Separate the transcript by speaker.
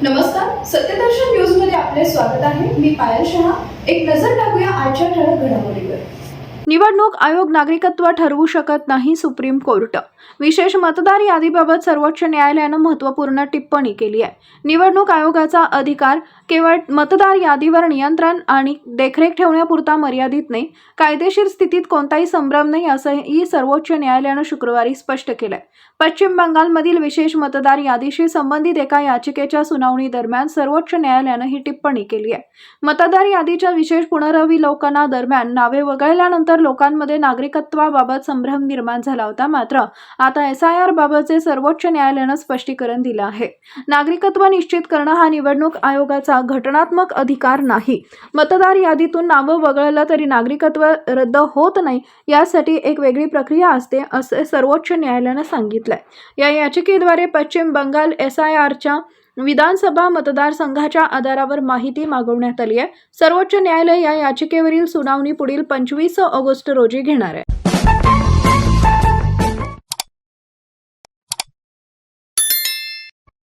Speaker 1: नमस्कार, सत्यदर्शन न्यूज मध्ये आपले स्वागत आहे. मी पायल शहा. एक नजर टाकूया आजच्या ठळक घडामोडीवर. निवडणूक आयोग नागरिकत्व ठरवू शकत नाही, सुप्रीम कोर्ट. विशेष मतदार यादीबाबत सर्वोच्च न्यायालयानं महत्त्वपूर्ण टिप्पणी केली आहे. निवडणूक आयोगाचा अधिकार केवळ मतदार यादीवर नियंत्रण आणि देखरेख ठेवण्यापुरता मर्यादित नाही. कायदेशीर स्थितीत कोणताही संभ्रम नाही, असंही सर्वोच्च न्यायालयानं शुक्रवारी स्पष्ट केलंय. पश्चिम बंगालमधील विशेष मतदार यादीशी संबंधित एका याचिकेच्या सुनावणी दरम्यान सर्वोच्च न्यायालयानं ही टिप्पणी केली आहे. मतदार यादीच्या विशेष पुनरावलोकनादरम्यान नावे वगळल्यानंतर लोकांमध्ये नागरिकत्वाबाबत संभ्रम निर्माण झाला होता. मात्र आता SIR बाबतचे सर्वोच्च न्यायालयानं स्पष्टीकरण दिलं आहे. नागरिकत्व निश्चित करणं हा निवडणूक आयोगाचा घटनात्मक अधिकार नाही. मतदार यादीतून नावं वगळलं तरी नागरिकत्व रद्द होत नाही, यासाठी एक वेगळी प्रक्रिया असते, असे सर्वोच्च न्यायालयानं सांगितलंय. या याचिकेद्वारे पश्चिम बंगाल SIRच्या विधानसभा मतदारसंघाच्या आधारावर माहिती मागवण्यात आली आहे. सर्वोच्च न्यायालय या याचिकेवरील सुनावणी पुढील 25 ऑगस्ट रोजी घेणार आहे.